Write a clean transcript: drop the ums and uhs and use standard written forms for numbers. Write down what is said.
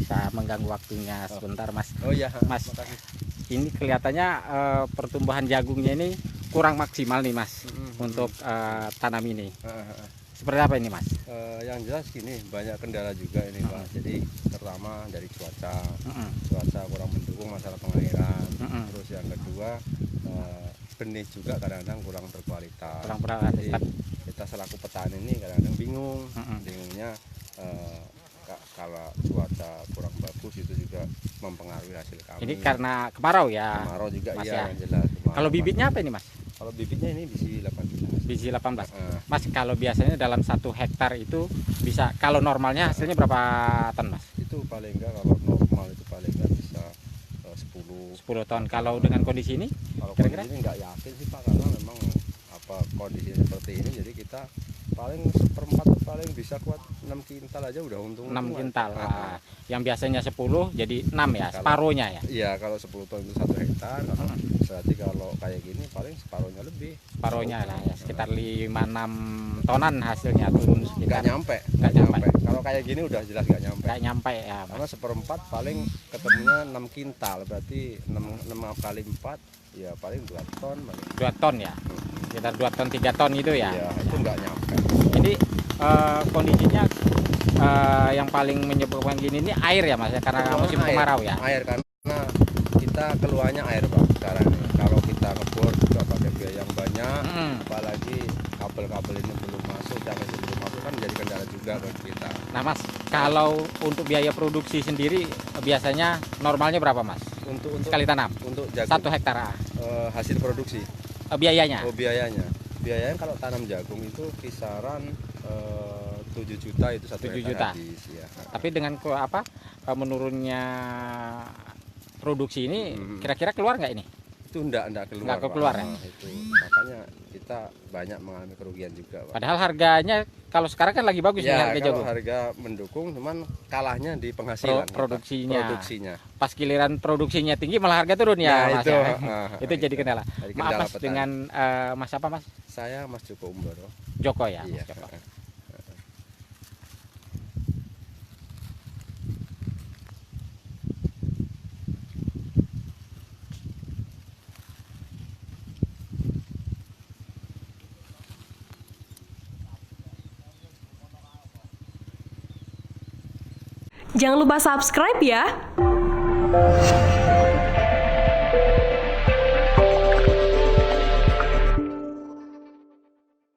bisa mengganggu waktunya sebentar, Mas. Oh iya, Mas, makasih. ini kelihatannya pertumbuhan jagungnya ini kurang maksimal nih, Mas, untuk tanam ini. Seperti apa ini, Mas? Yang jelas gini, banyak kendala juga ini, Pak. Jadi pertama dari cuaca kurang mendukung, masalah pengairan. Terus yang kedua, benih juga kadang-kadang kurang berkualitas. Jadi kita selaku petani ini kadang-kadang bingungnya kalau cuaca kurang bagus itu juga mempengaruhi hasil kami. Ini karena kemarau ya? Kemarau juga, Mas, iya, ya? yang jelas. Kalau bibitnya apa ini, Mas? Kalau bibitnya ini biji 18. Biji 18. Mas, kalau biasanya dalam 1 hektar itu bisa, kalau normalnya hasilnya berapa ton, Mas? Itu paling enggak, kalau normal itu paling enggak bisa 10 ton. Kalau dengan kondisi ini? Kalau kira-kira kondisi ini enggak yakin sih, Pak, karena memang kondisi seperti ini, jadi kita paling seperempat paling bisa kuat 6 kintal aja udah untung. 6 kintal. Yang biasanya 10 jadi 6 ya, separuhnya ya? Iya, kalau 10 ton itu 1 hektar. Berarti kalau kayak gini paling separuhnya lebih. Separuhnya lah ya, sekitar 5-6 tonan hasilnya turun sekitar. Nggak nyampe. Kalau kayak gini udah jelas nggak nyampe. Nggak nyampe ya, Mas. Karena seperempat paling ketemunya 6 kintal, berarti 6 kali 4 ya paling 2 ton. 2 ton ya? Sekitar 2 ton, 3 ton itu ya? Iya, itu nggak nyampe. Jadi kondisinya yang paling menyebabkan gini ini air ya, Mas, ya, karena musim kemarau ya? Air, karena kita keluarnya air, Pak, sekarang ini. Kalau kita ngebor juga pakai biaya yang banyak, apalagi kabel-kabel ini belum masuk, jangan belum masuk kan jadi kendala juga bagi kita. Nah, Mas, kalau untuk biaya produksi sendiri biasanya normalnya berapa, Mas? Untuk sekali tanam? Untuk jagung, 1 hektar. hasil produksi. Biayanya? Oh, biayanya kalau tanam jagung itu kisaran 7 juta itu 1 hektar habis, ya. Tapi dengan menurunnya produksi ini kira-kira keluar nggak ini? Itu enggak keluar. Nggak keluar ya? Itu makanya kita banyak mengalami kerugian juga, Pak. Padahal harganya kalau sekarang kan lagi bagus nih Ya, harga kalau jagung. harga mendukung, cuman kalahnya di penghasilan produksinya. Pas giliran produksinya tinggi malah harga turun ya, Mas. Itu, itu jadi kendala. Maaf, Mas, petani. dengan Mas apa, Mas? Saya Mas Joko Umbaro. Joko ya, Iya. Mas Joko. Jangan lupa subscribe ya.